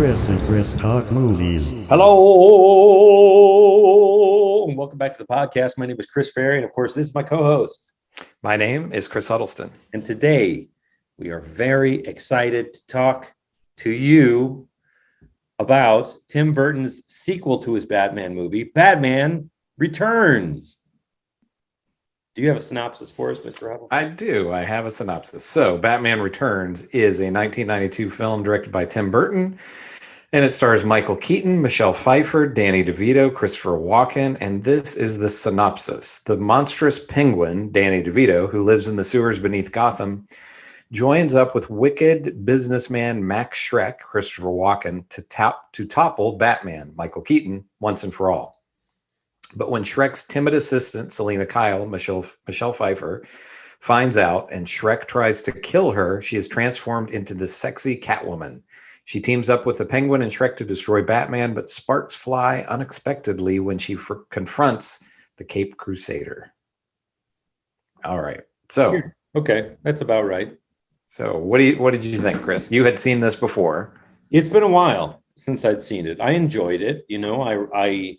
Chris and Chris Talk Movies. Hello, and welcome back to the podcast. My name is Chris Ferry, and of course, this is my co-host. My name is Chris Huddleston. And today, we are very excited to talk to you about Tim Burton's sequel to his Batman movie, Batman Returns. Do you have a synopsis for us, Mr. Huddle? I do. I have a synopsis. So, Batman Returns is a 1992 film directed by Tim Burton, and it stars Michael Keaton, Michelle Pfeiffer, Danny DeVito, Christopher Walken, and this is the synopsis. The monstrous penguin, Danny DeVito, who lives in the sewers beneath Gotham, joins up with wicked businessman Max Shrek, Christopher Walken, to topple Batman, Michael Keaton, once and for all. But when Shrek's timid assistant, Selena Kyle, Michelle Pfeiffer, finds out and Shrek tries to kill her, she is transformed into the sexy Catwoman. She teams up with the Penguin and Shrek to destroy Batman, but sparks fly unexpectedly when she confronts the Caped Crusader. All right. So, okay, that's about right. So, what did you think, Chris? You had seen this before. It's been a while since I'd seen it. I enjoyed it. You know, I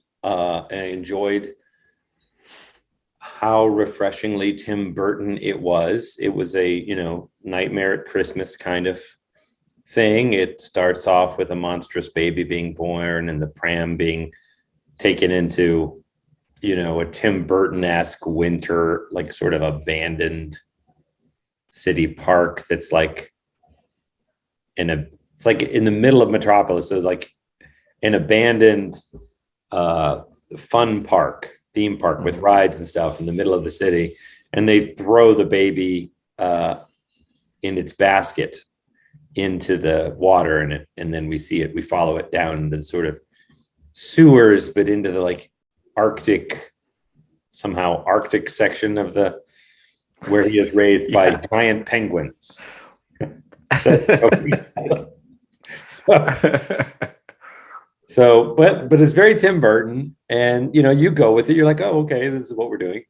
enjoyed how refreshingly Tim Burton it was. It was a, Nightmare at Christmas kind of thing. It starts off with a monstrous baby being born and the pram being taken into, a Tim Burton-esque winter, like sort of abandoned city park that's like it's like in the middle of Metropolis. So like an abandoned theme park with rides and stuff in the middle of the city, and they throw the baby in its basket into the water, and then we follow it down into the sort of sewers, but into the like Arctic section of the where he is raised by giant penguins. So, but it's very Tim Burton, and you go with it. You're like, oh, okay, this is what we're doing.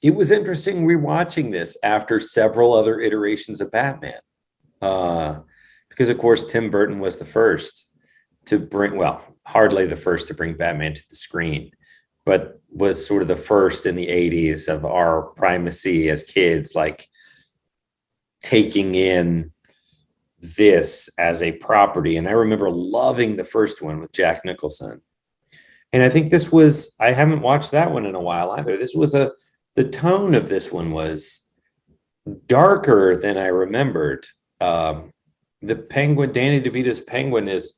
It was interesting rewatching this after several other iterations of Batman, because of course Tim Burton was the first to bring, hardly the first to bring Batman to the screen, but was sort of the first in the 80s of our primacy as kids, like taking in this as a property. And I remember loving the first one with Jack Nicholson. And I think I haven't watched that one in a while either. The tone of this one was darker than I remembered. The penguin, Danny DeVito's penguin, is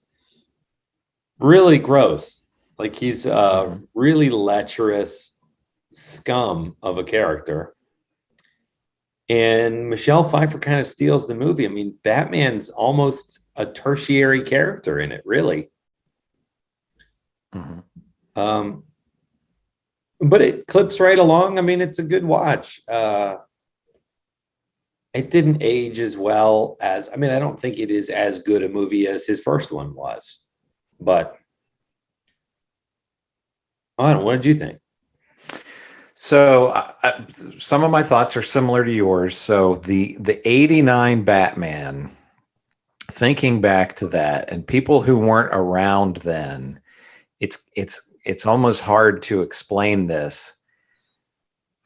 really gross. Like he's a really lecherous scum of a character. And Michelle Pfeiffer kind of steals the movie. I mean, Batman's almost a tertiary character in it, really. Mm-hmm. But it clips right along. I mean, it's a good watch. It didn't age as well as, I don't think it is as good a movie as his first one was. But I don't know. What did you think? So some of my thoughts are similar to yours. So the 89 Batman, thinking back to that, and people who weren't around then, it's almost hard to explain this.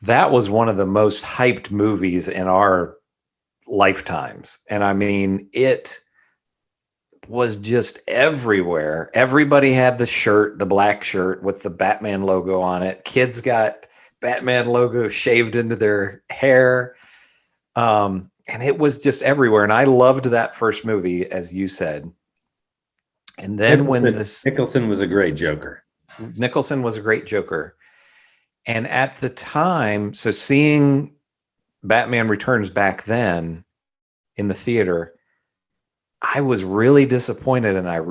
That was one of the most hyped movies in our lifetimes. And it was just everywhere. Everybody had the black shirt with the Batman logo on it. Kids got Batman logo shaved into their hair. And it was just everywhere. And I loved that first movie, as you said. And then Nicholson was a great Joker. Nicholson was a great Joker. And at the time, so seeing Batman Returns back then in the theater, I was really disappointed, and I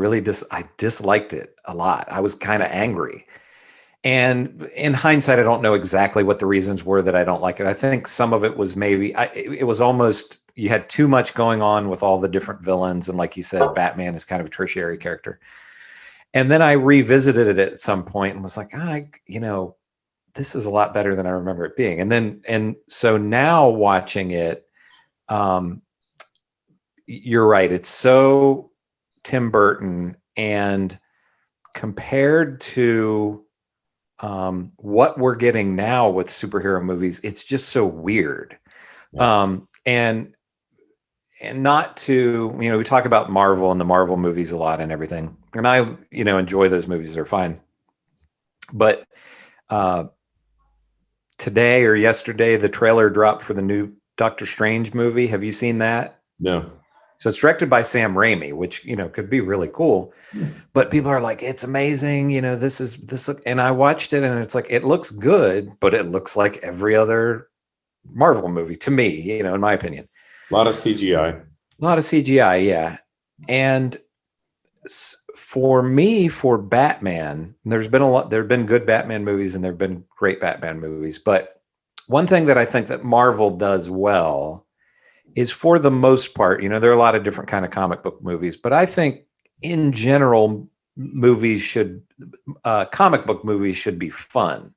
disliked it a lot. I was kind of angry. And in hindsight, I don't know exactly what the reasons were that I don't like it. I think some of it was it was almost, you had too much going on with all the different villains. And like you said, Batman is kind of a tertiary character. And then I revisited it at some point and was like, this is a lot better than I remember it being. And so now watching it, you're right. It's so Tim Burton, and compared to what we're getting now with superhero movies, it's just so weird. Yeah. And not to, we talk about Marvel and the Marvel movies a lot and everything, and I enjoy those movies. They're fine, but today or yesterday the trailer dropped for the new Doctor Strange movie. Have you seen that? No. So it's directed by Sam Raimi, which could be really cool. But people are like, it's amazing. This, and I watched it, and it's like, it looks good, but it looks like every other Marvel movie to me, in my opinion. A lot of CGI. A lot of CGI, yeah. And for me, for Batman, there have been good Batman movies and there have been great Batman movies. But one thing that I think that Marvel does well is, for the most part, there are a lot of different kind of comic book movies, but I think in general, comic book movies should be fun.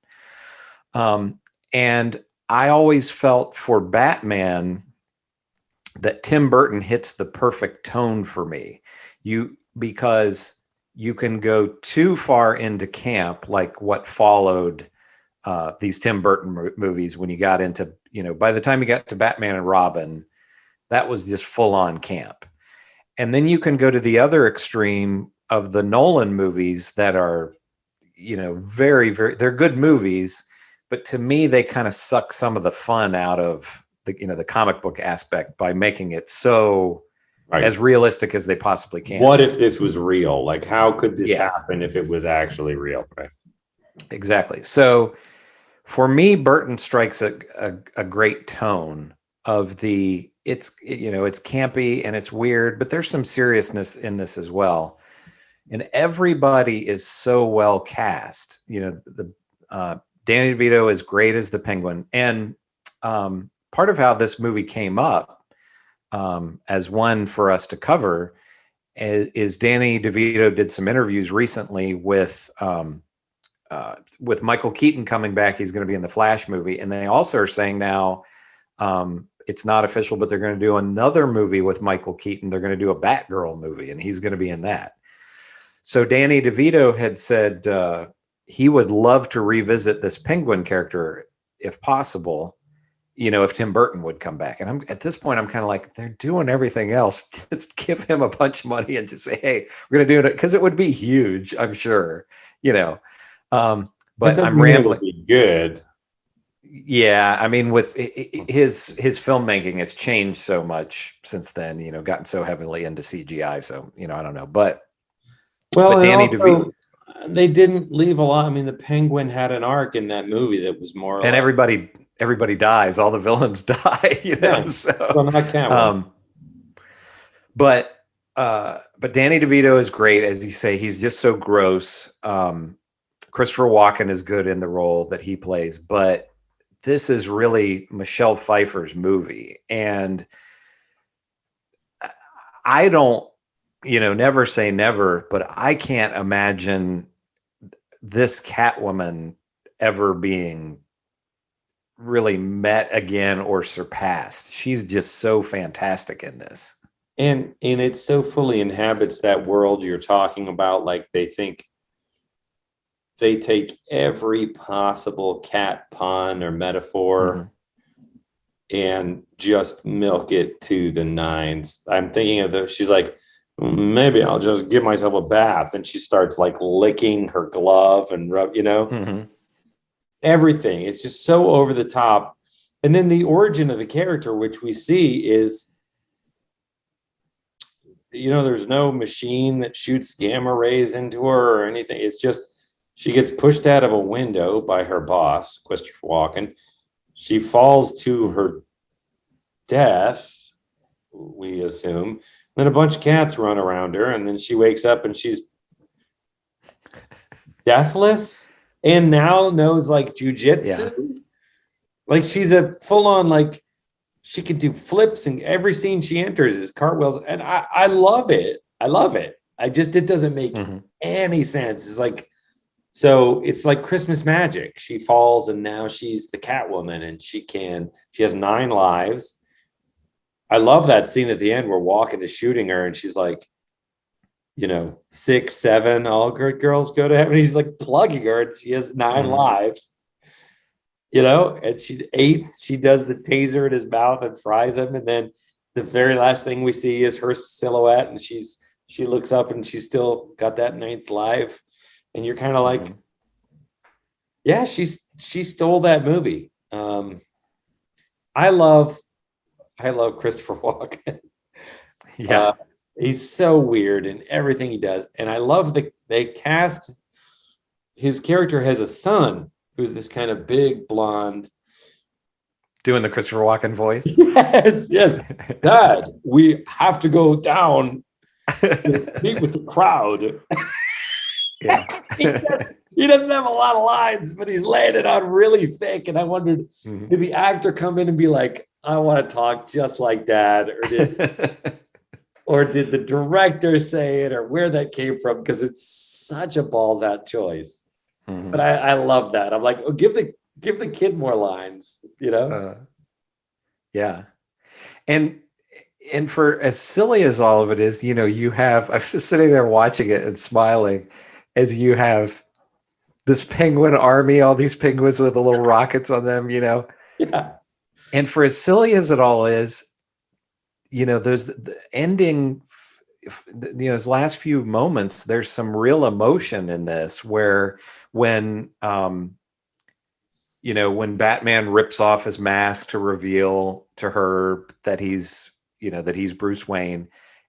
And I always felt for Batman that Tim Burton hits the perfect tone for me. Because you can go too far into camp, like what followed these Tim Burton movies when you got into, by the time you got to Batman and Robin, that was just full on camp. And then you can go to the other extreme of the Nolan movies that are, very, very, they're good movies, but to me, they kind of suck some of the fun out of the comic book aspect by making it so as realistic as they possibly can. What if this was real? Like, how could this happen if it was actually real? Right. Exactly. So for me, Burton strikes a great tone of it's campy and it's weird, but there's some seriousness in this as well. And everybody is so well cast. Danny DeVito is great as the Penguin. And part of how this movie came up as one for us to cover is Danny DeVito did some interviews recently with Michael Keaton coming back. He's going to be in the Flash movie. And they also are saying now, it's not official, but they're going to do another movie with Michael Keaton. They're going to do a Batgirl movie, and he's going to be in that. So Danny DeVito had said he would love to revisit this Penguin character if possible, if Tim Burton would come back. And at this point, I'm kind of like, they're doing everything else. Just give him a bunch of money and just say, hey, we're going to do it, because it would be huge, I'm sure, but I'm rambling. Be good. Yeah, I mean, with his filmmaking has changed so much since then, gotten so heavily into CGI. So, I don't know. But Danny DeVito, they didn't leave a lot. I mean, the Penguin had an arc in that movie that was more. And everybody dies. All the villains die. So not Catwoman. But Danny DeVito is great, as you say. He's just so gross. Christopher Walken is good in the role that he plays, but this is really Michelle Pfeiffer's movie. And I don't, never say never, but I can't imagine this Catwoman ever being really met again or surpassed. She's just so fantastic in this. And it so fully inhabits that world you're talking about. Like, they think they take every possible cat pun or metaphor and just milk it to the nines. I'm thinking of she's like, maybe I'll just give myself a bath. And she starts like licking her glove and rub, everything. It's just so over the top. And then the origin of the character, which we see, is, there's no machine that shoots gamma rays into her or anything. It's just, she gets pushed out of a window by her boss, Christopher Walken. She falls to her death, we assume. Then a bunch of cats run around her, and then she wakes up and she's deathless and now knows like jujitsu. Yeah. Like, she's a full-on, like, she can do flips, and every scene she enters is cartwheels. And I love it. I love it. It doesn't make any sense. It's like, so it's like Christmas magic. She falls and now she's the Catwoman, and she has 9 lives. I love that scene at the end where Walken is shooting her and she's like, 6, 7, all good girls go to heaven. He's like plugging her and she has 9 lives, and she does the taser in his mouth and fries him. And then the very last thing we see is her silhouette and she looks up and she's still got that 9th life. And you're kind of like, yeah, she stole that movie. I love Christopher Walken. Yeah. He's so weird in everything he does. And I love they cast his character has a son who's this kind of big blonde. Doing the Christopher Walken voice. Yes. Dad, we have to go down to meet with the crowd. Yeah. He doesn't have a lot of lines, but he's laying it on really thick. And I wondered, did the actor come in and be like, I want to talk just like Dad? Or did the director say it, or where that came from? Because it's such a balls out choice. But I love that. I'm like, oh, give the kid more lines, Yeah. And for as silly as all of it is, you have, I'm just sitting there watching it and smiling as you have this penguin army, all these penguins with the little rockets on them, Yeah. And for as silly as it all is, there's the ending, those last few moments, there's some real emotion in this where when Batman rips off his mask to reveal to her that he's Bruce Wayne.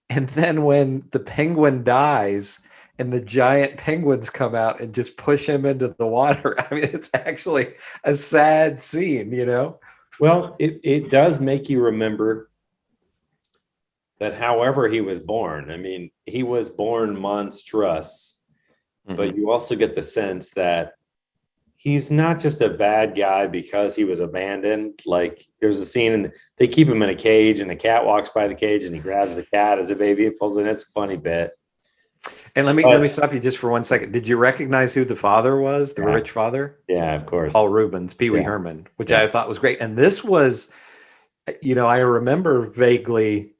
And then when the penguin dies and the giant penguins come out and just push him into the water. I mean, it's actually a sad scene, Well, it does make you remember that however he was born, I mean, he was born monstrous, but you also get the sense that he's not just a bad guy because he was abandoned. Like there's a scene and they keep him in a cage and a cat walks by the cage and he grabs the cat as a baby and pulls in. It's a funny bit. And let me stop you just for 1 second. Did you recognize who the father was? The rich father? Yeah, of course. Paul Rubens, Pee Wee Herman, which I thought was great. And this was, I remember vaguely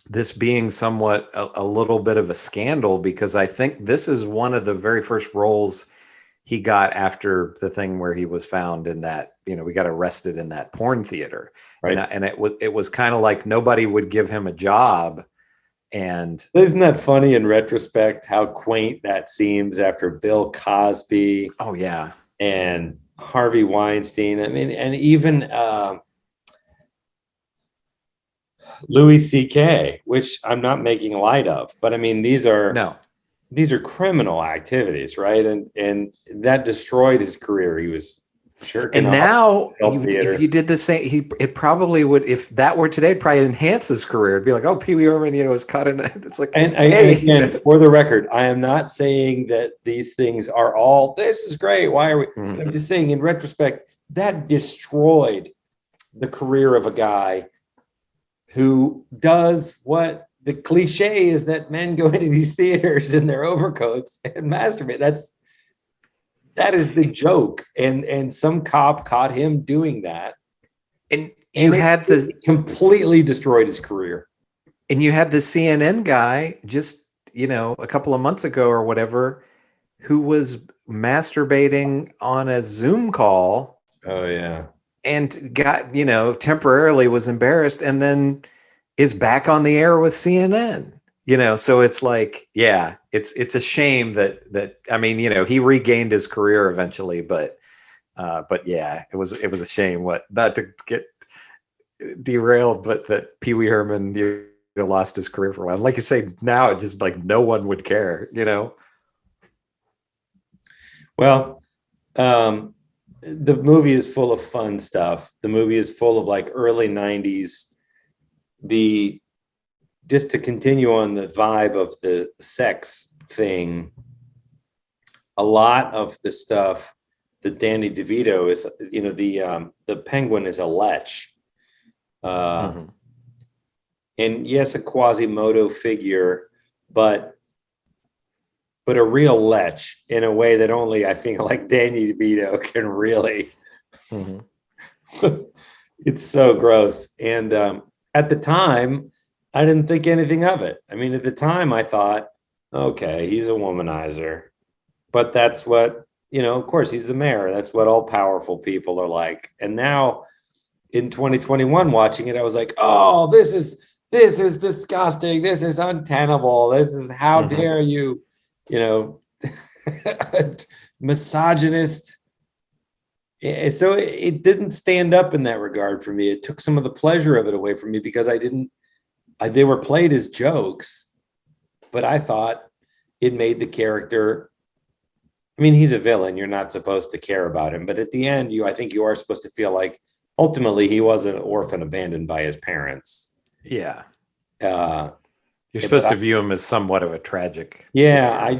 this being somewhat a little bit of a scandal because I think this is one of the very first roles he got after the thing where he was found in that, we got arrested in that porn theater. Right. And it was kind of like nobody would give him a job. And isn't that funny in retrospect, how quaint that seems after Bill Cosby? Oh, yeah. And Harvey Weinstein. I mean, and even Louis C.K., which I'm not making light of, but I mean, these are criminal activities, right? And that destroyed his career. He was and now if you did the same, it probably would, if that were today, probably enhance his career. It'd be like, oh, Pee Wee Herman, was caught in it. It's like, and again, for the record, I am not saying that these things are all, this is great. Why are we? I'm just saying in retrospect, that destroyed the career of a guy who does what the cliche is that men go into these theaters in their overcoats and masturbate. That is the joke. And some cop caught him doing that. And it completely destroyed his career. And you had the CNN guy just, a couple of months ago or whatever, who was masturbating on a Zoom call. Oh, yeah. And got, temporarily was embarrassed and then is back on the air with CNN. So it's like, yeah, it's a shame that I mean, he regained his career eventually, but yeah, it was a shame not to get derailed, but that Pee Wee Herman lost his career for a while. Like you say, now it just like no one would care, Well, the movie is full of fun stuff. The movie is full of like early 90s. Just to continue on the vibe of the sex thing, a lot of the stuff that Danny DeVito is, the penguin is a lech. And yes, a Quasimodo figure, but a real lech in a way that only I think like Danny DeVito can really, It's so gross. And at the time, I didn't think anything of it. I mean, at the time, I thought, okay, he's a womanizer. But that's what, of course, he's the mayor. That's what all powerful people are like. And now in 2021, watching it, I was like, oh, this is disgusting. This is untenable. This is how dare you, misogynist. So it didn't stand up in that regard for me. It took some of the pleasure of it away from me because they were played as jokes, but I thought it made the character. I mean, he's a villain. You're not supposed to care about him. But at the end, I think you are supposed to feel like ultimately he was an orphan abandoned by his parents. Yeah. You're supposed to view him as somewhat of a tragic. Yeah.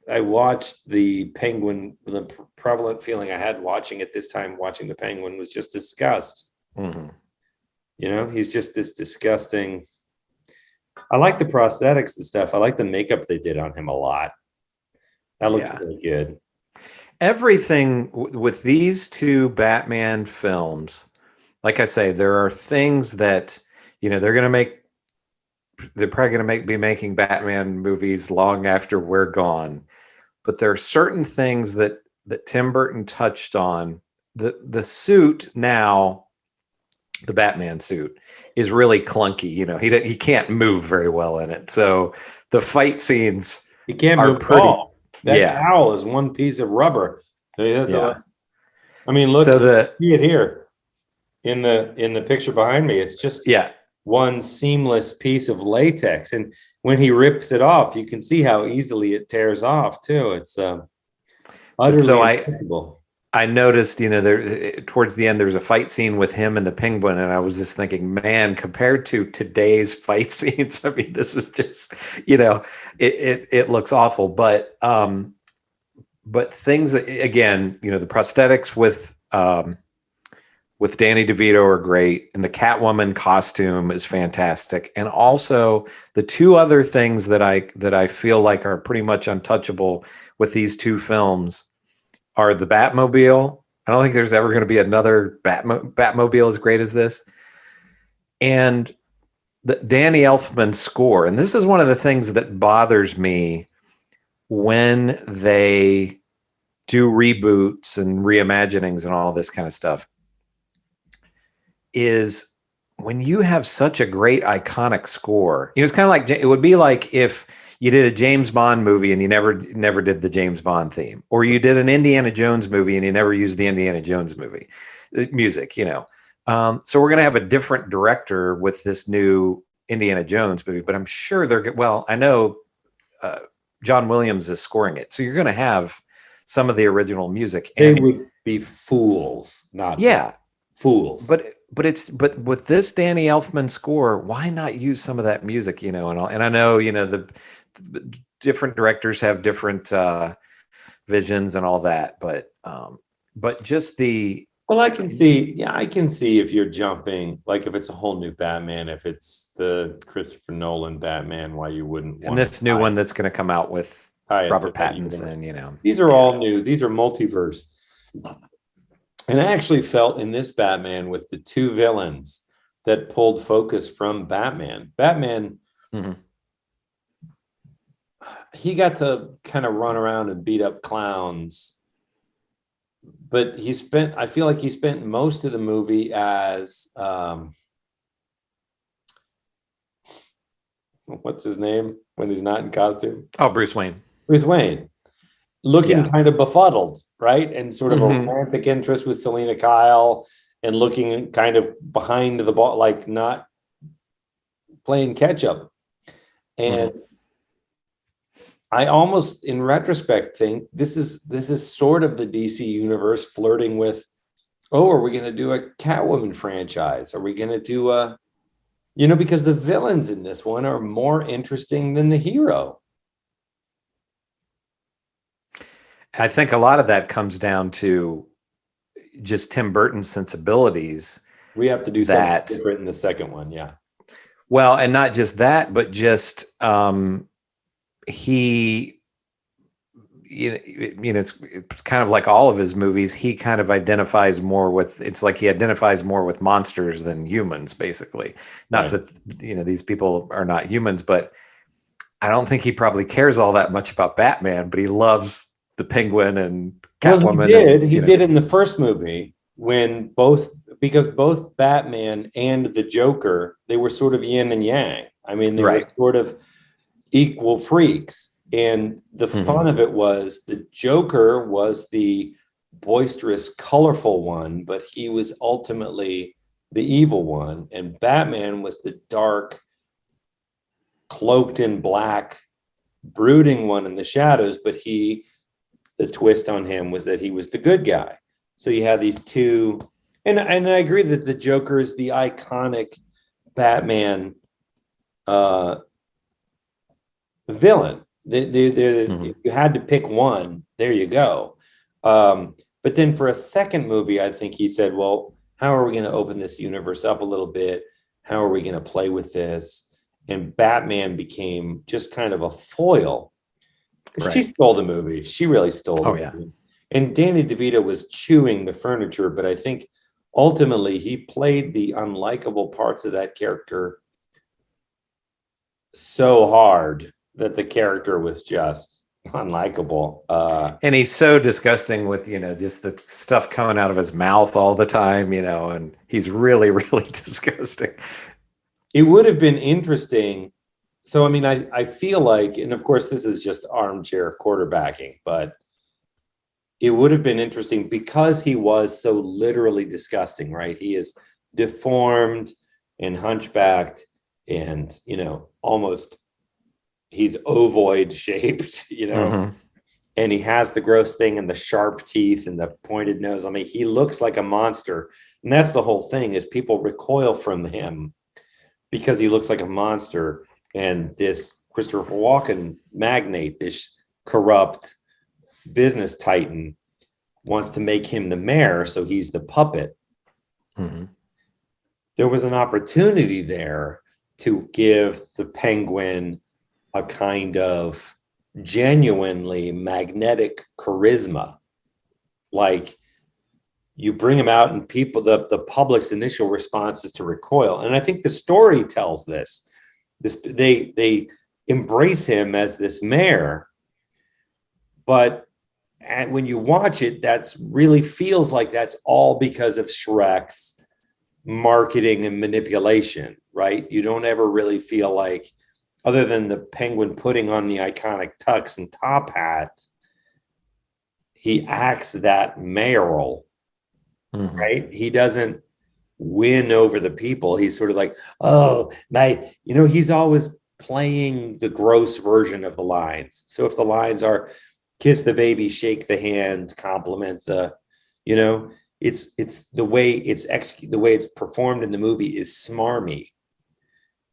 I watched the Penguin. The prevalent feeling I had watching it this time, watching the Penguin, was just disgust. He's just this disgusting. I like the prosthetics and stuff. I like the makeup they did on him a lot. That looked really good. Everything with these two Batman films, like I say, there are things that, they're probably going to be making Batman movies long after we're gone. But there are certain things that Tim Burton touched on. The suit now, the Batman suit, is really clunky. He can't move very well in it. So the fight scenes, he can't move at all. That cowl is one piece of rubber. I mean, look, see it here in the picture behind me. It's just one seamless piece of latex, and when he rips it off, you can see how easily it tears off too. It's utterly acceptable. I noticed, there towards the end, there's a fight scene with him and the Penguin, and I was just thinking, man, compared to today's fight scenes, I mean, this is just, it looks awful. But things that, again, the prosthetics with Danny DeVito are great, and the Catwoman costume is fantastic, and also the two other things that I feel like are pretty much untouchable with these two films are the Batmobile. I don't think there's ever going to be another Batmobile as great as this. And the Danny Elfman score. And this is one of the things that bothers me when they do reboots and reimaginings and all this kind of stuff, is when you have such a great iconic score. It's kind of like, it would be like if you did a James Bond movie and you never did the James Bond theme, or you did an Indiana Jones movie and you never used the Indiana Jones movie music, So we're going to have a different director with this new Indiana Jones movie, but I'm sure I know John Williams is scoring it. So you're going to have some of the original music. They would be fools, not fools. But with this Danny Elfman score, why not use some of that music, and I know, the different directors have different visions and all that, but just I can see if you're jumping, like if it's a whole new Batman, if it's the Christopher Nolan Batman, why you wouldn't. And this new one that's going to come out with Robert Pattinson, These are all new. These are multiverse. And I actually felt in this Batman with the two villains that pulled focus from Batman. Batman, he got to kind of run around and beat up clowns, but I feel like he spent most of the movie as, what's his name when he's not in costume? Oh, Bruce Wayne. Looking kind of befuddled, right? And sort of a romantic interest with Selena Kyle, and looking kind of behind the ball, like not playing catch up. And I almost, in retrospect, think this is sort of the DC universe flirting with, are we going to do a Catwoman franchise? Are we going to do because the villains in this one are more interesting than the hero. I think a lot of that comes down to just Tim Burton's sensibilities. We have to do something different in the second one, yeah. Well, and not just that, but just he it's kind of like all of his movies. He kind of identifies more with. It's like he identifies more with monsters than humans, basically. Not Right. that these people are not humans, but I don't think he probably cares all that much about Batman. But he loves the Penguin and Well, he Catwoman, did. and He did in the first movie when because both Batman and the Joker, they were sort of yin and yang. I mean, they were right. sort of equal freaks. And the fun of it was the Joker was the boisterous, colorful one, but he was ultimately the evil one. And Batman was the dark, cloaked in black, brooding one in the shadows. But the twist on him was that he was the good guy. So you have these two, and I agree that the Joker is the iconic Batman villain. If you had to pick one, there you go. But then for a second movie, I think he said, well, how are we going to open this universe up a little bit? How are we going to play with this? And Batman became just kind of a foil. Right. She stole the movie. She really stole the movie. Yeah. And Danny DeVito was chewing the furniture, but I think ultimately he played the unlikable parts of that character so hard that the character was just unlikable. And he's so disgusting with, just the stuff coming out of his mouth all the time, and he's really, really disgusting. It would have been interesting. So, I mean, I feel like, and of course, this is just armchair quarterbacking, but it would have been interesting because he was so literally disgusting, right? He is deformed and hunchbacked and, almost he's ovoid shaped, and he has the gross thing and the sharp teeth and the pointed nose. I mean, he looks like a monster. And that's the whole thing is people recoil from him because he looks like a monster. And this Christopher Walken magnate, this corrupt business titan, wants to make him the mayor. So he's the puppet. There was an opportunity there to give the Penguin a kind of genuinely magnetic charisma. Like you bring him out and people, the public's initial response is to recoil. And I think the story tells this. They embrace him as this mayor, but when you watch it, that's really feels like that's all because of Shrek's marketing and manipulation, right? You don't ever really feel like, other than the Penguin putting on the iconic tux and top hat, he acts that mayoral, right? He doesn't win over the people. He's sort of like, oh, he's always playing the gross version of the lines. So if the lines are kiss the baby, shake the hand, compliment the, it's the way it's performed in the movie is smarmy.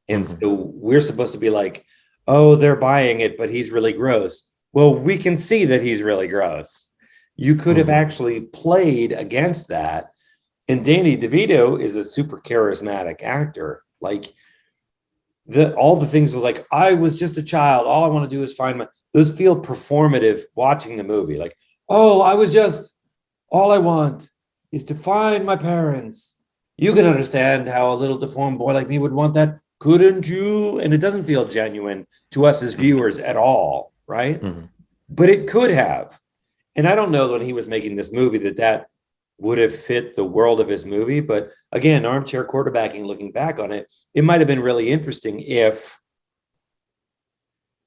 And so we're supposed to be like, oh, they're buying it, but he's really gross. Well, we can see that he's really gross. You could have actually played against that. And Danny DeVito is a super charismatic actor. Like all the things was like, I was just a child. All I want to do is find those feel performative watching the movie. Like, all I want is to find my parents. You can understand how a little deformed boy like me would want that. Couldn't you? And it doesn't feel genuine to us as viewers at all, right? But it could have. And I don't know when he was making this movie that would have fit the world of his movie. But again, armchair quarterbacking, looking back on it, it might have been really interesting if,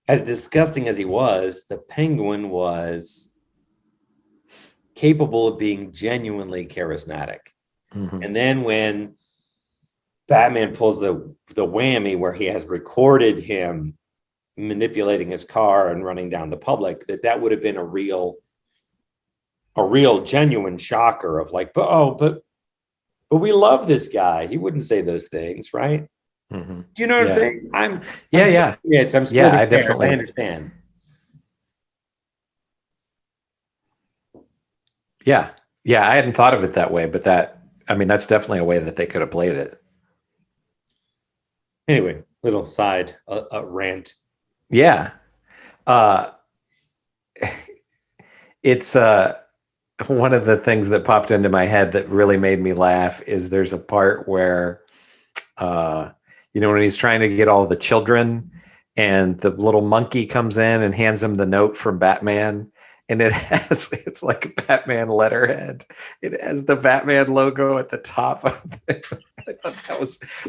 as disgusting as he was, the Penguin was capable of being genuinely charismatic. And then when Batman pulls the whammy where he has recorded him manipulating his car and running down the public, that would have been a real genuine shocker of like, but we love this guy. He wouldn't say those things, right? Do you know what I'm saying? I'm I definitely understand. Yeah. I hadn't thought of it that way, but that's definitely a way that they could have played it. Anyway, little side rant. Yeah. It's one of the things that popped into my head that really made me laugh is there's a part where when he's trying to get all the children and the little monkey comes in and hands him the note from Batman, and it's like a Batman letterhead. It has the Batman logo at the top of it. I thought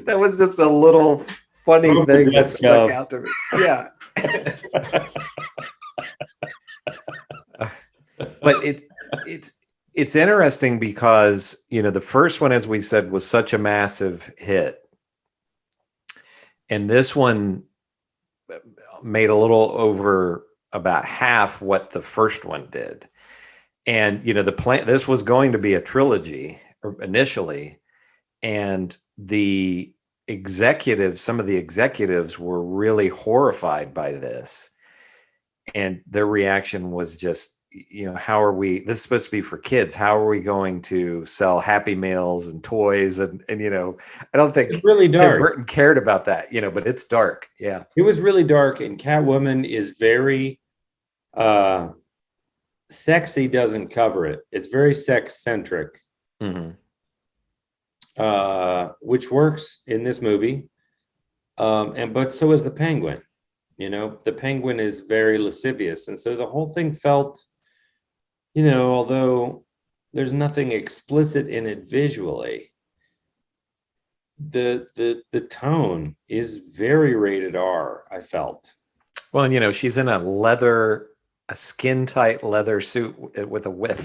that was just a little funny thing that stuck out to me. Yeah. But it's interesting because the first one, as we said, was such a massive hit, and this one made a little over about half what the first one did. And the plan, this was going to be a trilogy initially, and some of the executives were really horrified by this, and their reaction was just, how are we, this is supposed to be for kids, how are we going to sell Happy Meals and toys, and I don't think it's really dark. Tim Burton cared about that, but it's dark. Yeah, it was really dark, and Catwoman is very sexy, doesn't cover it. It's very sex centric. Mm-hmm. Which works in this movie, but so is the Penguin. The Penguin is very lascivious, and so the whole thing felt, although there's nothing explicit in it visually, the tone is very rated R, I felt. Well, she's in a skin tight leather suit with a whip.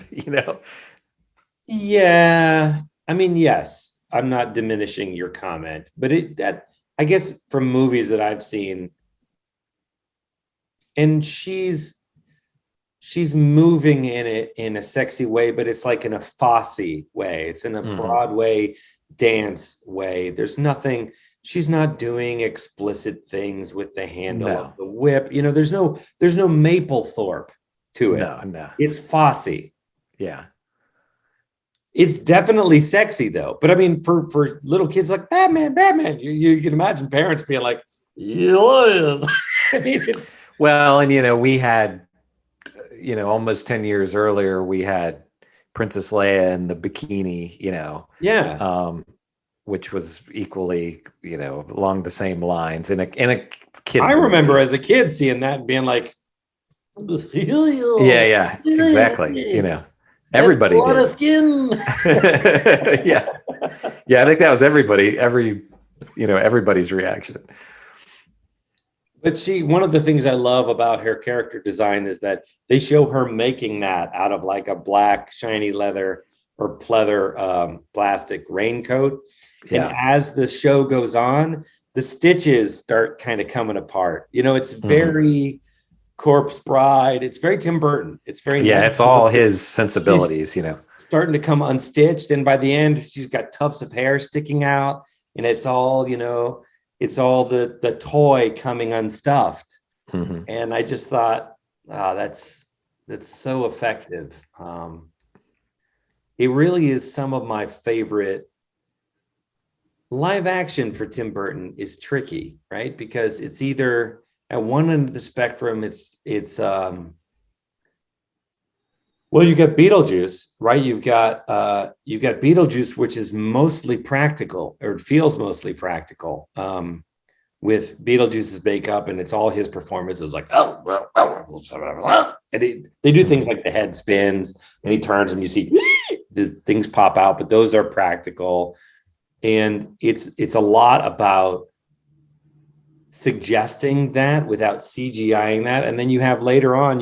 Yeah, I mean, yes, I'm not diminishing your comment, but I guess from movies that I've seen, and she's moving in it in a sexy way, but it's like in a Fosse way. It's in a Broadway dance way. There's nothing, she's not doing explicit things with the handle of the whip. There's no Mapplethorpe to it. No. It's Fosse. Yeah. It's definitely sexy though. But I mean, for little kids like Batman, you can imagine parents being like, yeah. I mean, it's well, and we had, almost 10 years earlier, we had Princess Leia in the bikini, yeah, which was equally, along the same lines in a kid's I remember movie. as a kid seeing that and being like, yeah, exactly. Everybody did. A lot did. of skin. yeah, I think that was everybody's reaction. But one of the things I love about her character design is that they show her making that out of like a black shiny leather or pleather plastic raincoat. Yeah. And as the show goes on, the stitches start kind of coming apart. It's very Corpse Bride. It's very Tim Burton. It's very it's all his sensibilities, starting to come unstitched. And by the end, she's got tufts of hair sticking out, and it's all, it's all the toy coming unstuffed. Mm-hmm. And I just thought, wow, that's so effective. It really is some of my favorite. Live action for Tim Burton is tricky, right? Because it's either at one end of the spectrum, it's well, you got Beetlejuice, right? You've got Beetlejuice, which is mostly practical, or it feels mostly practical, with Beetlejuice's makeup, and it's all his performances, like and they do things like the head spins and he turns and you see the things pop out, but those are practical, and it's a lot about suggesting that without CGIing that. And then you have later on,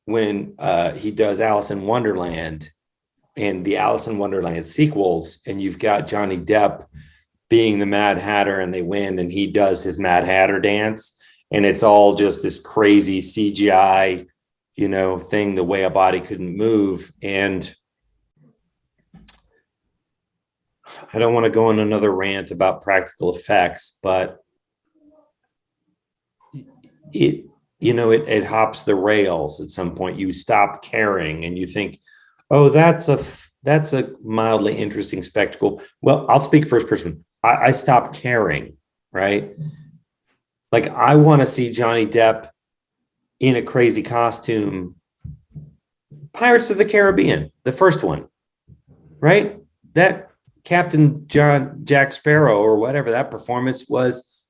when he does Alice in Wonderland and the Alice in Wonderland sequels, and you've got Johnny Depp being the Mad Hatter, and they win, and he does his Mad Hatter dance, and it's all just this crazy CGI, thing, the way a body couldn't move. And I don't want to go on another rant about practical effects, but it hops the rails at some point. You stop caring and you think, oh, that's a mildly interesting spectacle. Well, I'll speak first person. I stopped caring, right? Like, I want to see Johnny Depp in a crazy costume. Pirates of the Caribbean, the first one, right? That Captain Jack Sparrow or whatever, that performance was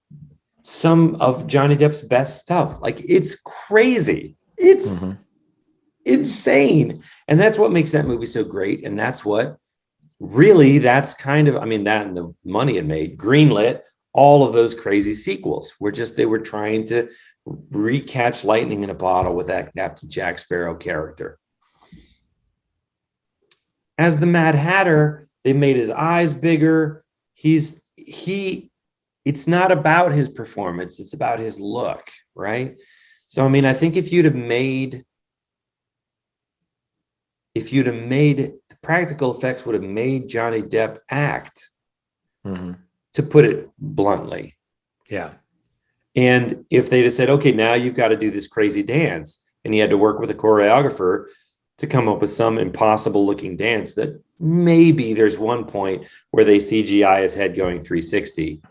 some of Johnny Depp's best stuff. Like, it's crazy. It's insane. And that's what makes that movie so great. And that's what really, that's kind of, I mean, that and the money it made, greenlit all of those crazy sequels. They were trying to recatch lightning in a bottle with that Captain Jack Sparrow character. As the Mad Hatter, they made his eyes bigger. It's not about his performance, it's about his look, right? So, I mean, I think if you'd have made the practical effects would have made Johnny Depp act, to put it bluntly. Yeah. And if they'd have said, okay, now you've got to do this crazy dance, and he had to work with a choreographer to come up with some impossible looking dance that maybe there's one point where they CGI his head going 360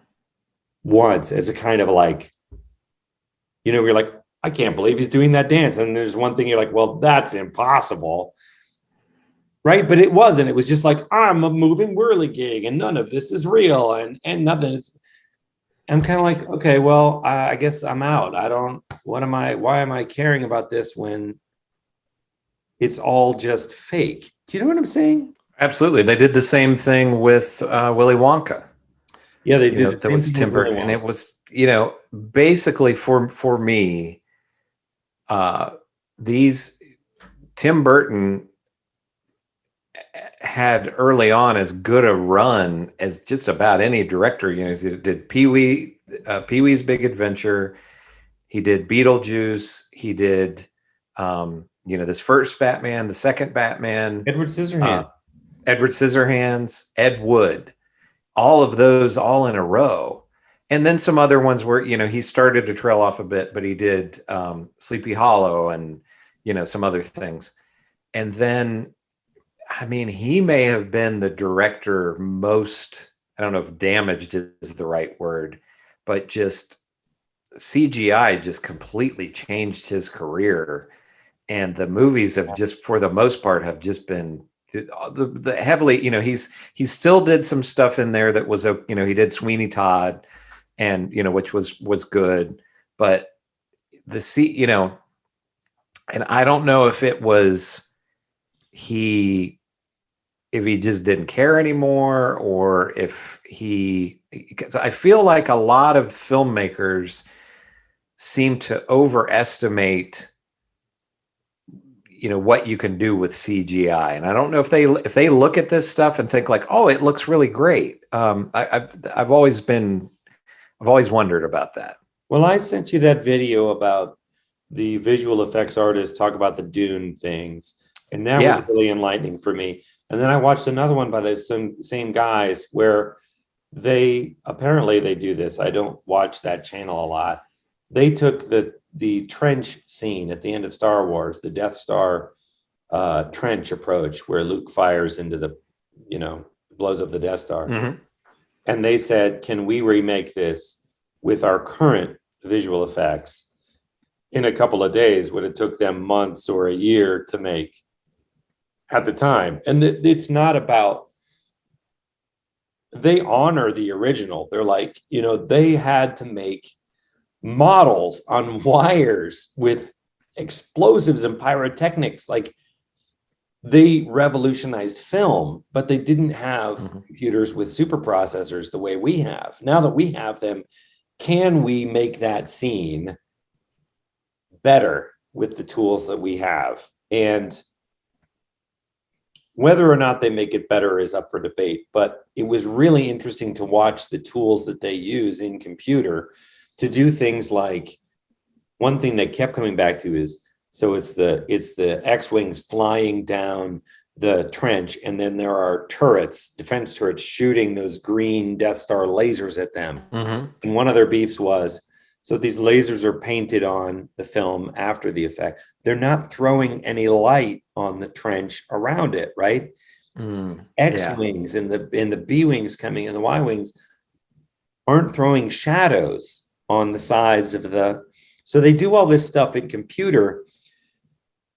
once as a kind of like, you're like, I can't believe he's doing that dance. And there's one thing you're like, well, that's impossible. Right. But it wasn't. It was just like, I'm a moving whirligig and none of this is real and nothing is. I'm kind of like, okay, well, I guess I'm out. Why am I caring about this when it's all just fake? Do you know what I'm saying? Absolutely. They did the same thing with Willy Wonka. Yeah, they did. That was Tim Burton. And it was, basically for me, Tim Burton had early on as good a run as just about any director. He did Pee-wee's Big Adventure. He did Beetlejuice. He did, this first Batman, the second Batman. Edward Scissorhands, Ed Wood. All of those all in a row. And then some other ones where, he started to trail off a bit, but he did Sleepy Hollow and, some other things. And then, I mean, he may have been the director most, I don't know if damaged is the right word, but just CGI just completely changed his career. And the movies have just, for the most part, have just been the heavily, he still did some stuff in there that was, he did Sweeney Todd and, which was good, but and I don't know if it was if he just didn't care anymore, or if because I feel like a lot of filmmakers seem to overestimate, what you can do with CGI. And I don't know if they look at this stuff and think like, oh, it looks really great. I've always wondered about that. Well, I sent you that video about the visual effects artists talk about the Dune things. And that was really enlightening for me. And then I watched another one by those same guys where they do this. I don't watch that channel a lot. They took the trench scene at the end of Star Wars, the Death Star trench approach where Luke fires into blows up the Death Star. Mm-hmm. And they said, can we remake this with our current visual effects in a couple of days when it took them months or a year to make at the time? And it's not about, they honor the original. They're like, they had to make models on wires with explosives and pyrotechnics. Like, they revolutionized film, but they didn't have computers with super processors the way we have. Now that we have them, can we make that scene better with the tools that we have? And whether or not they make it better is up for debate, but it was really interesting to watch the tools that they use in computer to do things like, one thing they kept coming back to is, so it's the X-Wings flying down the trench, and then there are defense turrets shooting those green Death Star lasers at them. Mm-hmm. And one of their beefs was, so these lasers are painted on the film after the effect. They're not throwing any light on the trench around it, right? X-Wings and the B-Wings coming and the Y-Wings aren't throwing shadows on the sides of the. So they do all this stuff in computer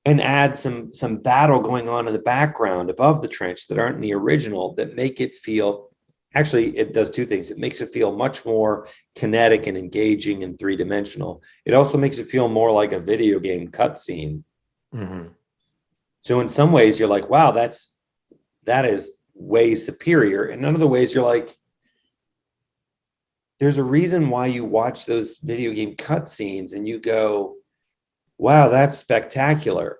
and add some battle going on in the background above the trench that aren't in the original, that make it feel, actually it does two things. It makes it feel much more kinetic and engaging and three-dimensional. It also makes it feel more like a video game cutscene. Mm-hmm. So in some ways you're like, wow, that is way superior. And in other ways you're like, there's a reason why you watch those video game cutscenes and you go, wow, that's spectacular.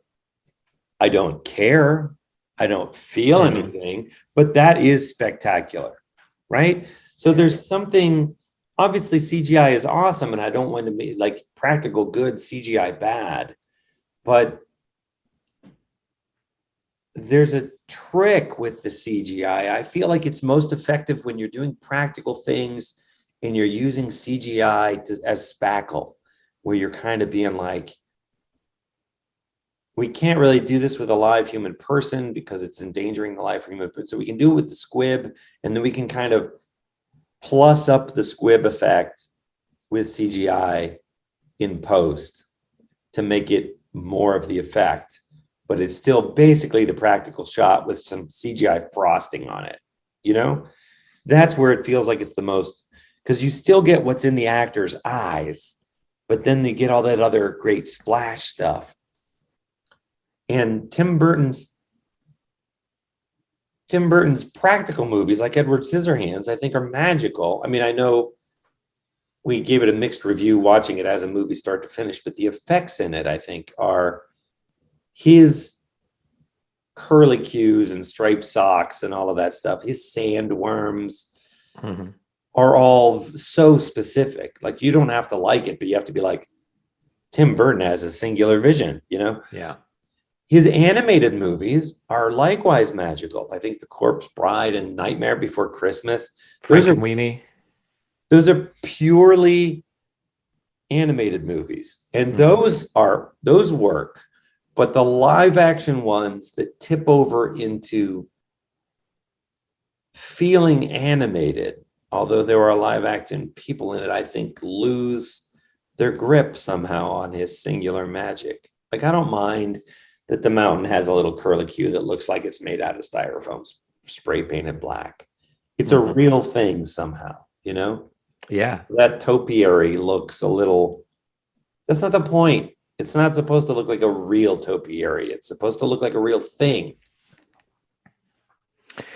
I don't care. I don't feel anything, but that is spectacular, right? So there's something, obviously CGI is awesome, and I don't want to be like practical good, CGI bad, but there's a trick with the CGI. I feel like it's most effective when you're doing practical things and you're using CGI as spackle, where you're kind of being like, we can't really do this with a live human person because it's endangering the live human person. So we can do it with the squib, and then we can kind of plus up the squib effect with CGI in post to make it more of the effect. But it's still basically the practical shot with some CGI frosting on it. You know, that's where it feels like it's the most, because you still get what's in the actor's eyes, but then you get all that other great splash stuff. And Tim Burton's practical movies, like Edward Scissorhands, I think are magical. I mean, I know we gave it a mixed review watching it as a movie start to finish, but the effects in it, I think, are his curly cues and striped socks and all of that stuff. His sandworms are all so specific. Like, you don't have to like it, but you have to be like, Tim Burton has a singular vision, you know? Yeah. His animated movies are likewise magical. I think The Corpse Bride and Nightmare Before Christmas. Frankenweenie. Those are purely animated movies. And those work. But the live action ones that tip over into feeling animated, although there are live action people in it, I think lose their grip somehow on his singular magic. Like, I don't mind that the mountain has a little curlicue that looks like it's made out of styrofoam spray painted black. It's a real thing somehow, you know? Yeah. That topiary looks a little, that's not the point. It's not supposed to look like a real topiary. It's supposed to look like a real thing.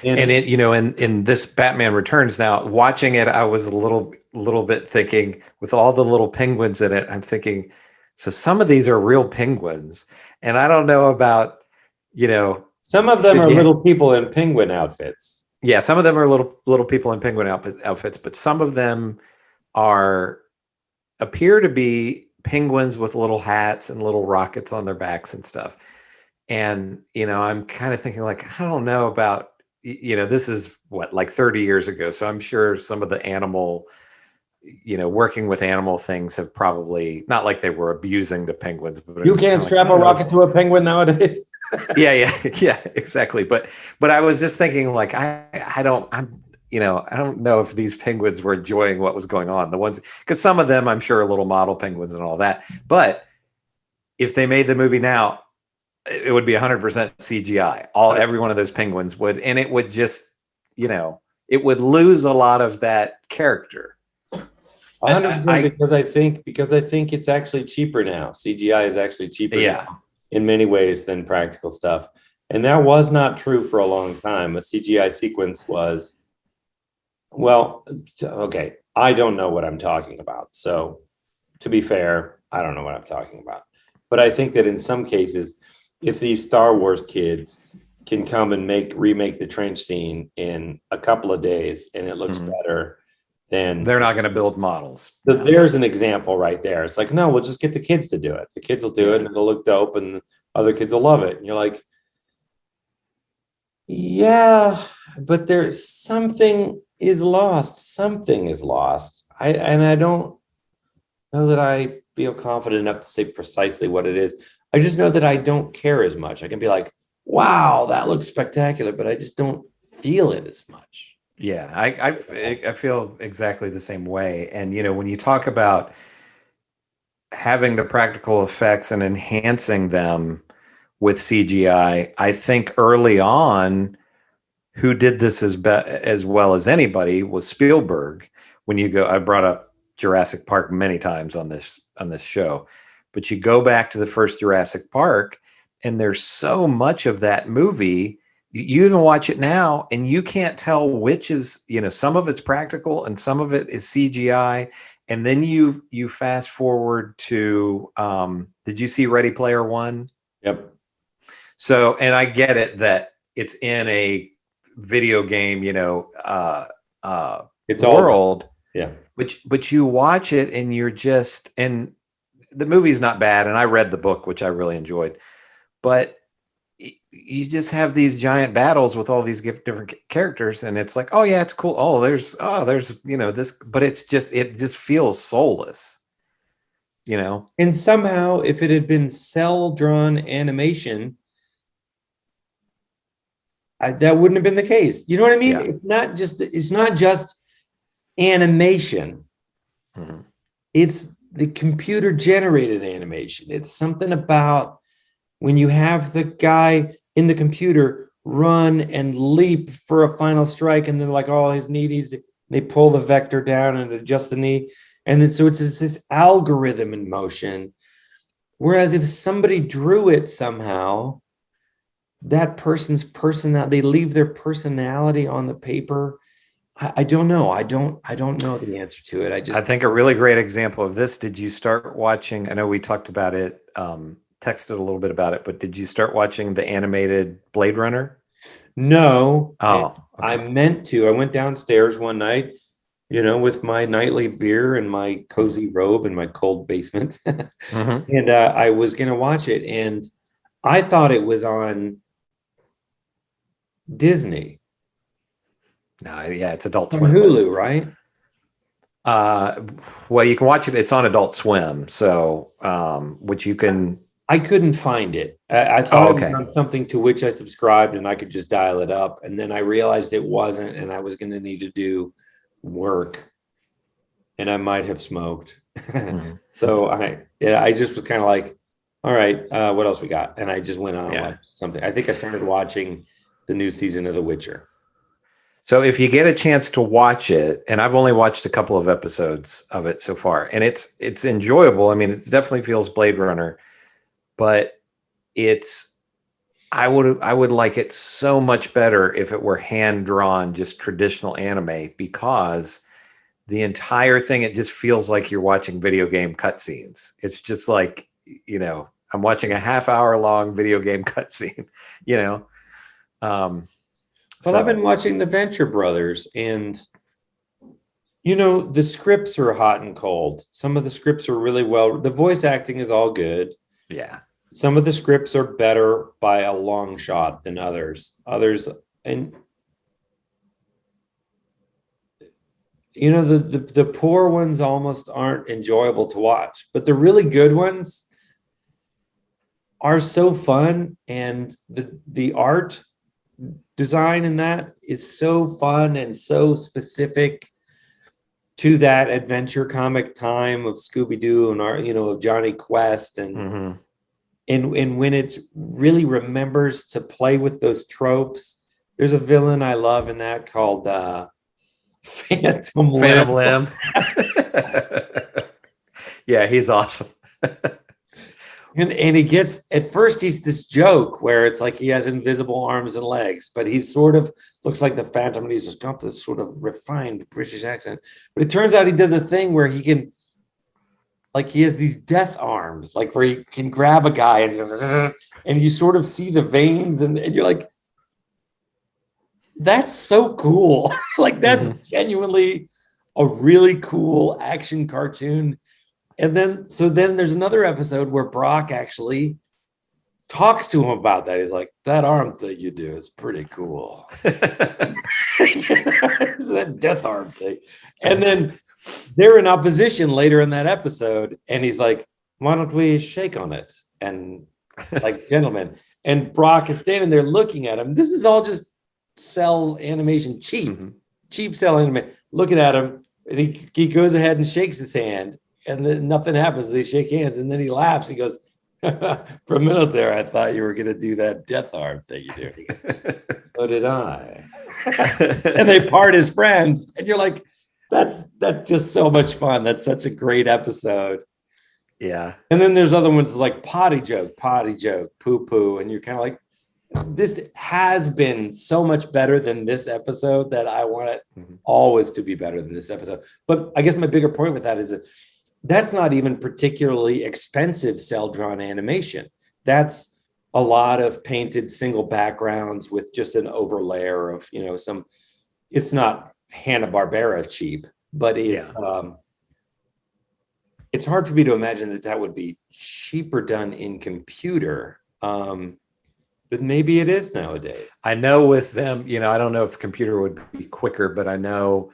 And it, you know, in this Batman Returns now, watching it, I was a little bit thinking, with all the little penguins in it, I'm thinking, so some of these are real penguins. And I don't know about, you know, some of them are little people in penguin outfits. Yeah, some of them are little people in penguin outfits, but some of them appear to be penguins with little hats and little rockets on their backs and stuff. And, you know, I'm kind of thinking, like, I don't know about, you know, this is what, like 30 years ago. So I'm sure some of the animal, you know, working with animal things have probably, not like they were abusing the penguins, but you can't strap a rocket to a penguin nowadays. yeah, exactly. But I was just thinking, like, I don't know if these penguins were enjoying what was going on. The ones, because some of them I'm sure are little model penguins and all that. But if they made the movie now, it would be 100% CGI. Every one of those penguins would, and it would just, you know, it would lose a lot of that character. 100%, because I think it's actually cheaper now. CGI is actually cheaper now in many ways than practical stuff. And that was not true for a long time. A CGI sequence was, well, okay, I don't know what I'm talking about. So to be fair, I don't know what I'm talking about. But I think that in some cases, if these Star Wars kids can come and remake the trench scene in a couple of days and it looks better, then they're not going to build models. So there's an example right there. It's like, no, we'll just get the kids to do it. The kids will do it and it'll look dope and other kids will love it. And you're like, yeah, but there's something is lost. Something is lost. I don't know that I feel confident enough to say precisely what it is. I just know that I don't care as much. I can be like, wow, that looks spectacular, but I just don't feel it as much. Yeah, I feel exactly the same way. And, you know, when you talk about having the practical effects and enhancing them with CGI. I think early on, who did this as well as anybody was Spielberg. When you go, I brought up Jurassic Park many times on this show, but you go back to the first Jurassic Park, and there's so much of that movie. You even watch it now, and you can't tell which is, some of it's practical and some of it is CGI. And then you fast forward to, did you see Ready Player One? Yep. So, and I get it that it's in a video game, It's world. Yeah. But you watch it and you're just, and the movie's not bad. And I read the book, which I really enjoyed, but you just have these giant battles with all these different characters. And it's like, oh yeah, it's cool. There's this, but it just feels soulless, And somehow if it had been cell drawn animation, that wouldn't have been the case. You know what I mean? Yeah. It's not just animation. Mm-hmm. It's the computer generated animation. It's something about when you have the guy in the computer run and leap for a final strike, and then like his knee needs to, they pull the vector down and adjust the knee. And then so it's this algorithm in motion. Whereas if somebody drew it somehow, that person's personality, they leave their personality on the paper. I don't know. I don't know the answer to it. I think a really great example of this. Did you start watching? I know we talked about it, texted a little bit about it, but did you start watching the animated Blade Runner? No. Oh, okay. I meant to. I went downstairs one night, with my nightly beer and my cozy robe in my cold basement. Mm-hmm. And I was going to watch it. And I thought it was on Disney. No, yeah, it's Adult On Swim. Hulu, right? Well, you can watch it. It's on Adult Swim, so which you can. I couldn't find it. I thought it was on something to which I subscribed, and I could just dial it up. And then I realized it wasn't, and I was going to need to do work, and I might have smoked. Mm-hmm. So I just was kind of like, all right, what else we got? And I just went on and watched something. I think I started watching the new season of The Witcher. So if you get a chance to watch it, and I've only watched a couple of episodes of it so far, and it's enjoyable. I mean, it definitely feels Blade Runner, but I would like it so much better if it were hand drawn, just traditional anime, because the entire thing, it just feels like you're watching video game cutscenes. It's just like, I'm watching a half-hour long video game cutscene, Well, I've been watching the Venture Brothers, and the scripts are hot and cold. Some of the scripts are really well. The voice acting is all good. Yeah. Some of the scripts are better by a long shot than others. And the poor ones almost aren't enjoyable to watch, but the really good ones are so fun, and the art design in that is so fun and so specific to that adventure comic time of Scooby-Doo and of Johnny Quest, and Mm-hmm. and when it really remembers to play with those tropes. There's a villain I love in that called Phantom Limb. Yeah, he's awesome. And he gets, at first he's this joke where it's like he has invisible arms and legs, but he sort of looks like the Phantom, and he's just got this sort of refined British accent. But it turns out he does a thing where he can, like, he has these death arms, like where he can grab a guy and you sort of see the veins, and you're like, that's so cool. Like, that's genuinely a really cool action cartoon. And then there's another episode where Brock actually talks to him about that. He's like, that arm thing you do is pretty cool. That death arm thing. And then they're in opposition later in that episode. And he's like, why don't we shake on it? And like, gentlemen. And Brock is standing there looking at him. This is all just cell animation, cheap cell animation. Looking at him. And he goes ahead and shakes his hand. and then nothing happens. They shake hands, and then he laughs. He goes, "For a minute there, I thought you were going to do that death arm thing you do." So did I. And they part as friends, and you're like, that's just so much fun. That's such a great episode. Yeah. And then there's other ones like potty joke, poo poo, and you're kind of like, this has been so much better than this episode that I want it always to be better than this episode. But I guess my bigger point with that is that that's not even particularly expensive cell-drawn animation. That's a lot of painted single backgrounds with just an overlayer of, some, it's not Hanna-Barbera cheap, but it's hard for me to imagine that would be cheaper done in computer. But maybe it is nowadays. I know with them, I don't know if computer would be quicker, but I know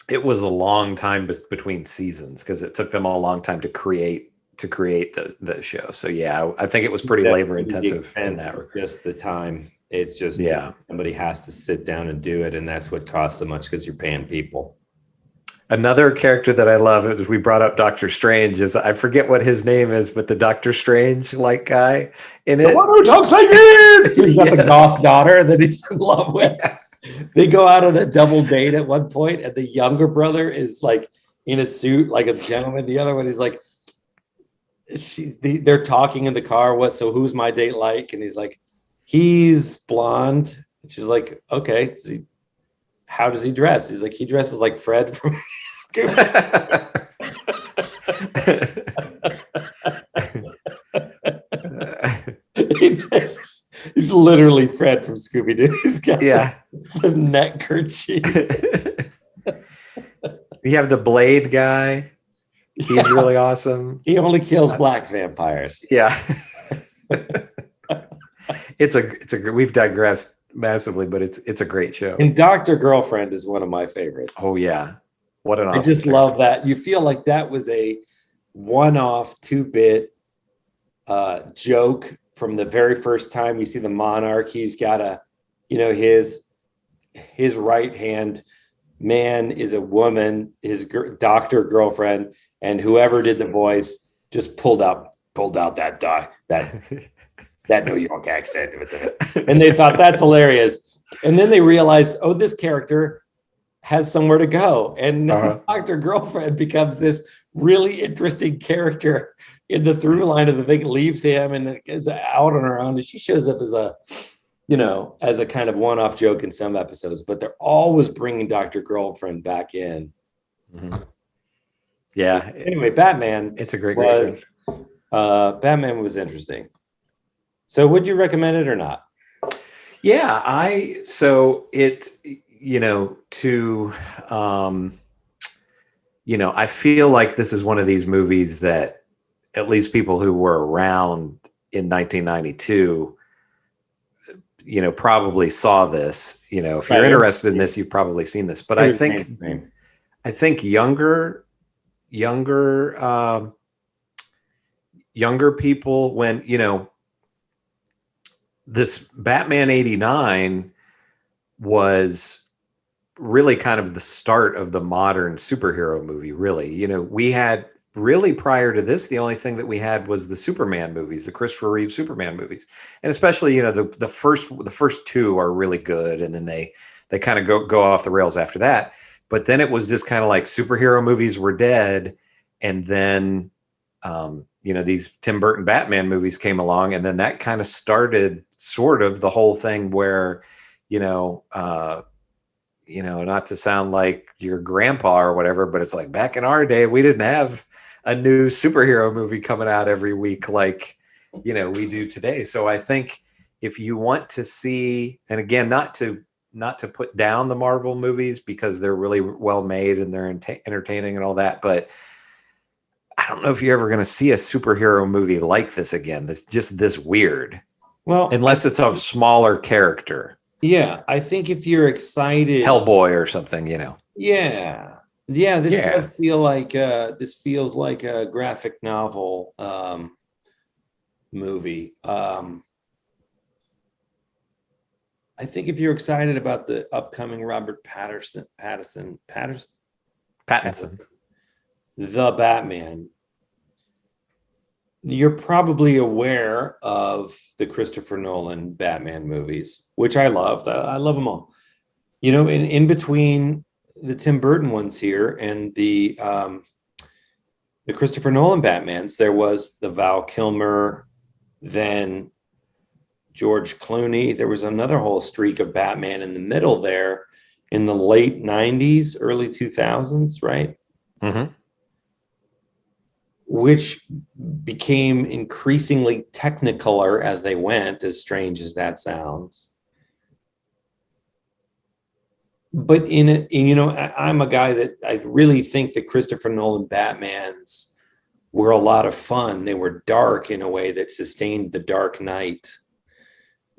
it was a long time between seasons because it took them a long time to create the show. So yeah, I think it was pretty labor intensive in that. It's just the time. It's just somebody has to sit down and do it, and that's what costs so much because you're paying people. Another character that I love, as we brought up Doctor Strange, is I forget what his name is, but the Doctor Strange like guy in it. The one who talks like this. He's got the goth daughter that he's in love with. They go out on a double date at one point, and the younger brother is like in a suit, like a gentleman. The other one is like, they're talking in the car. So who's my date like? And he's like, he's blonde. And she's like, okay. How does he dress? He's like, he dresses like Fred from Scooby. He's literally Fred from Scooby-Doo. He's got the neck kerchief. You have the Blade guy. He's really awesome. He only kills black vampires. Yeah. We've digressed massively, but it's a great show. And Dr. Girlfriend is one of my favorites. Oh yeah. What an awesome I just love that. You feel like that was a one-off 2-bit joke from the very first time you see the monarch. He's got his right hand man is a woman, his doctor girlfriend, and whoever did the voice just pulled out that New York accent with it. And they thought that's hilarious. And then they realized, oh, this character has somewhere to go. And Dr. Girlfriend becomes this really interesting character in the through line of the thing, leaves him and is out on her own. And she shows up as a kind of one-off joke in some episodes, but they're always bringing Dr. Girlfriend back in. Mm-hmm. Yeah. Anyway, Batman. It's a great show. Batman was interesting. So would you recommend it or not? Yeah, I feel like this is one of these movies that at least people who were around in 1992, probably saw this. If you're interested in this, you've probably seen this. But I think younger people, when this Batman 89 was really kind of the start of the modern superhero movie, really. We had really prior to this, the only thing that we had was the Superman movies, the Christopher Reeve Superman movies. And especially, the first two are really good. And then they kind of go off the rails after that. But then it was just kind of like superhero movies were dead. And then, these Tim Burton Batman movies came along, and then that kind of started sort of the whole thing where, not to sound like your grandpa or whatever, but it's like back in our day, we didn't have a new superhero movie coming out every week like, we do today. So I think if you want to see, and again, not to put down the Marvel movies because they're really well made and they're entertaining and all that, but I don't know if you're ever going to see a superhero movie like this again. That's just this weird. Well, unless it's a smaller character. Yeah, I think if you're excited, Hellboy or something, Yeah, this does feel like this feels like a graphic novel movie. I think if you're excited about the upcoming Robert Pattinson the Batman, you're probably aware of the Christopher Nolan Batman movies, which I loved. I love them all. You know, in between the Tim Burton ones here and the Christopher Nolan Batmans, there was the Val Kilmer, then George Clooney. There was another whole streak of Batman in the middle there in the late 90s, early 2000s, right? Mm-hmm. Which became increasingly technicolor as they went, as strange as that sounds. But I'm a guy that I really think that Christopher Nolan Batmans were a lot of fun. They were dark in a way that sustained the Dark Knight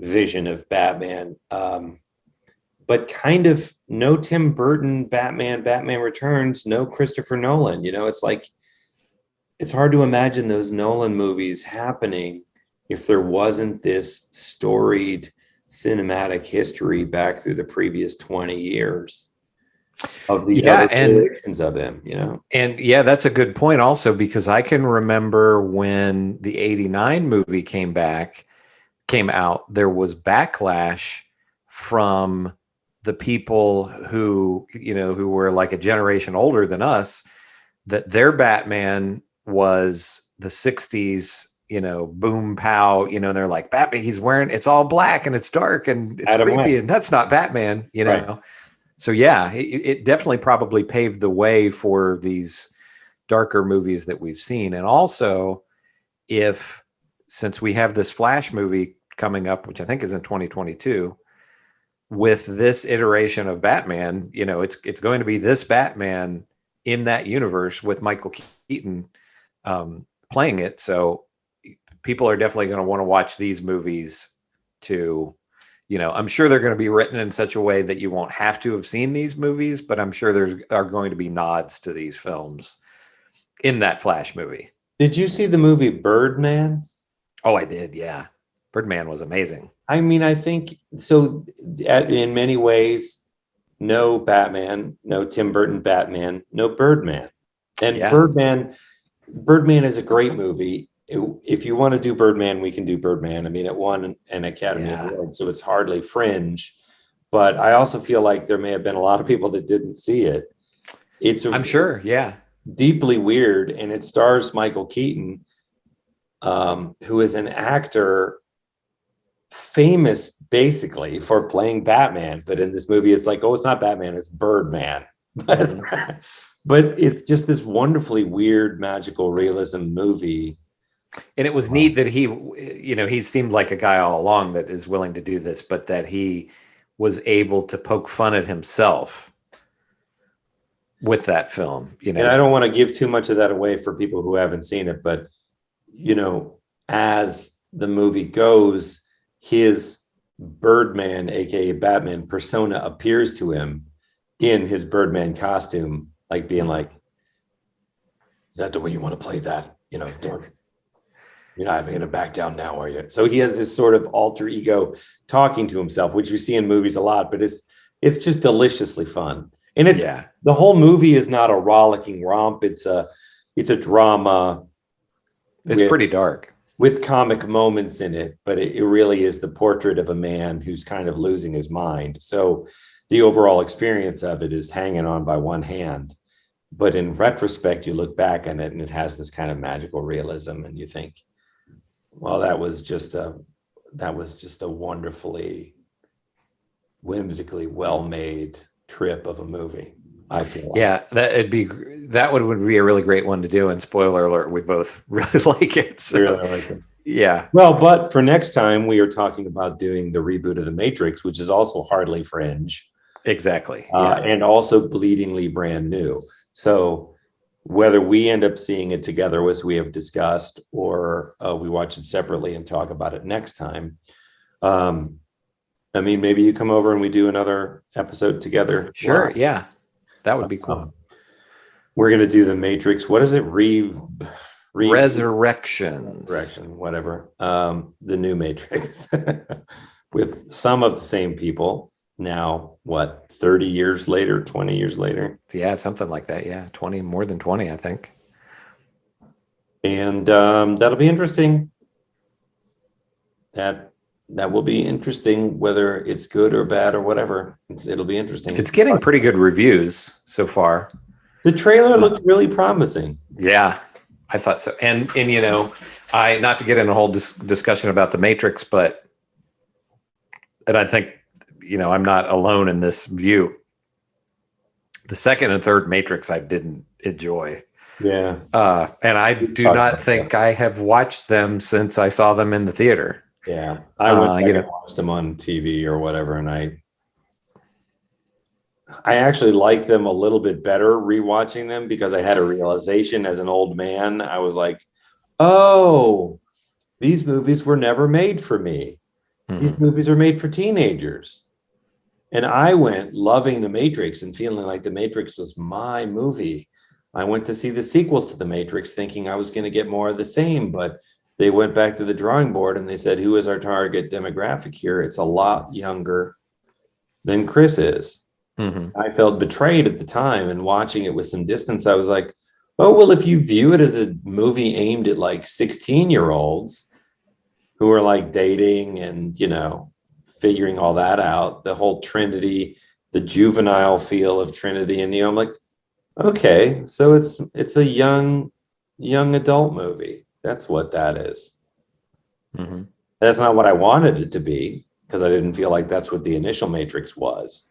vision of Batman. But kind of no Tim Burton Batman Returns, no Christopher Nolan. You know, it's like, it's hard to imagine those Nolan movies happening if there wasn't this storied cinematic history back through the previous 20 years of these other iterations of him, you know? And yeah, that's a good point also, because I can remember when the 89 movie came out, there was backlash from the people who were like a generation older than us, that their Batman was the 60s, boom pow, and they're like, Batman, he's wearing, it's all black and it's dark and it's Adam creepy West. and that's not Batman, Right. So yeah, it definitely probably paved the way for these darker movies that we've seen. And also, since we have this Flash movie coming up, which I think is in 2022, with this iteration of Batman, it's going to be this Batman in that universe with Michael Keaton playing it. So people are definitely going to want to watch these movies to, I'm sure they're going to be written in such a way that you won't have to have seen these movies, but I'm sure there are going to be nods to these films in that Flash movie. Did you see the movie Birdman? Oh, I did. Yeah. Birdman was amazing. I mean, I think so. In many ways, no Batman, no Tim Burton Batman, no Birdman. And Yeah. Birdman is a great movie. If you want to do Birdman, we can do Birdman. I mean, it won an Academy Award, so it's hardly fringe. But I also feel like there may have been a lot of people that didn't see it. I'm sure, yeah. Deeply weird, and it stars Michael Keaton, who is an actor famous basically for playing Batman, but in this movie it's like, oh, it's not Batman, it's Birdman. But it's just this wonderfully weird magical realism movie. And it was neat that he seemed like a guy all along that is willing to do this, but that he was able to poke fun at himself with that film. And I don't want to give too much of that away for people who haven't seen it, but as the movie goes, his Birdman, aka Batman persona, appears to him in his Birdman costume, like being like, is that the way you want to play that? You're not going to back down now, are you? So he has this sort of alter ego talking to himself, which we see in movies a lot, but it's just deliciously fun. And the whole movie is not a rollicking romp. It's a drama. It's pretty dark with comic moments in it, but it really is the portrait of a man who's kind of losing his mind. So the overall experience of it is hanging on by one hand. But in retrospect, you look back on it and it has this kind of magical realism, and you think, well, that was just a wonderfully, whimsically well-made trip of a movie. I feel like. Yeah, that would be a really great one to do. And spoiler alert, we both really like it. So, really like it. Yeah. Well, but for next time, we are talking about doing the reboot of The Matrix, which is also hardly fringe. Exactly. And also bleedingly brand new. So whether we end up seeing it together, as we have discussed, or we watch it separately and talk about it next time. I mean, maybe you come over and we do another episode together. Sure. Wow. Yeah. That would be cool. We're going to do The Matrix. What is it? Resurrections. Resurrection, whatever. The new Matrix with some of the same people, now, what, 30 years later, 20 years later? Yeah, something like that. Yeah, 20, more than 20, I think. And that'll be interesting. That will be interesting, whether it's good or bad or whatever. It'll be interesting. It's getting pretty good reviews so far. The trailer looked really promising. Yeah, I thought so. And you know, not to get in a whole discussion about the Matrix, and I think, you know, I'm not alone in this view. The second and third Matrix I didn't enjoy. Yeah. And I do not think I have watched them since I saw them in the theater. Yeah. I went back and watched them on TV or whatever, and I actually like them a little bit better rewatching them, because I had a realization as an old man. I was like, oh, these movies were never made for me. Mm-hmm. These movies are made for teenagers. And I went loving The Matrix and feeling like The Matrix was my movie. I went to see the sequels to The Matrix thinking I was going to get more of the same, but they went back to the drawing board and they said, who is our target demographic here? It's a lot younger than Chris is. Mm-hmm. I felt betrayed at the time, and watching it with some distance, I was like, oh, well, if you view it as a movie aimed at like 16-year-olds who are like dating and, you know, figuring all that out, the whole Trinity, the juvenile feel of Trinity and Neo, I'm like, okay, so it's a young adult movie. That's what that is. Mm-hmm. That's not what I wanted it to be, because I didn't feel like that's what the initial Matrix was.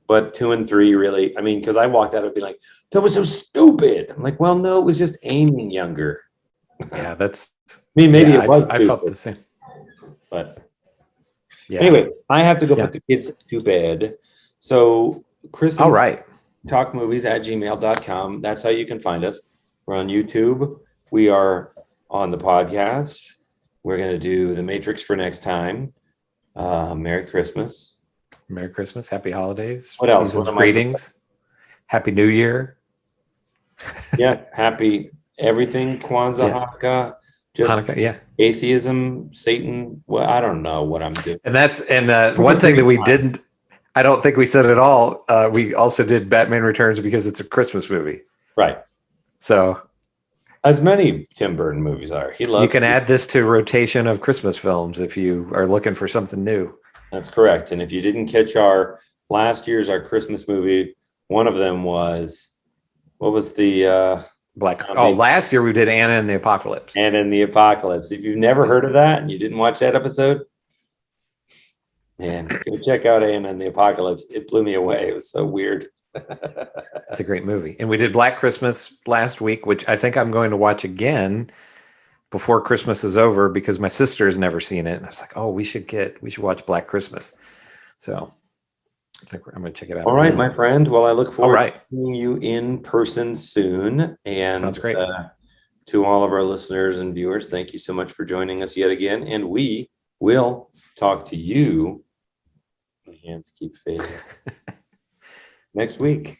But 2 and 3 really, I mean, because I walked out and be like, that was so stupid. I'm like, well, no, it was just aiming younger. Yeah, that's. I mean, maybe it was. I felt the same. But yeah. Anyway, I have to go put the kids to bed. So, Chris, all right. talkmovies@gmail.com. That's how you can find us. We're on YouTube. We are on the podcast. We're going to do The Matrix for next time. Merry Christmas. Merry Christmas. Happy holidays. What else? Season's greetings. Happy New Year. Yeah. Happy everything. Kwanzaa, Hanukkah. Just Hanukkah, atheism, Satan. Well, I don't know what I'm doing. And one thing that we didn't, I don't think we said at all. We also did Batman Returns because it's a Christmas movie. Right. So, as many Tim Burton movies are. You can add this to rotation of Christmas films if you are looking for something new. That's correct. And if you didn't catch our Christmas movie, one of them was, what was the last year we did Anna and the Apocalypse. Anna and the Apocalypse. If you've never heard of that and you didn't watch that episode, man, go check out Anna and the Apocalypse. It blew me away. It was so weird. It's a great movie. And we did Black Christmas last week, which I think I'm going to watch again before Christmas is over, because my sister has never seen it. And I was like, oh, we should watch Black Christmas. So I think I'm going to check it out. All right, my friend. Well, I look forward to seeing you in person soon. And sounds great. To all of our listeners and viewers, thank you so much for joining us yet again. And we will talk to you. My hands keep fading. Next week.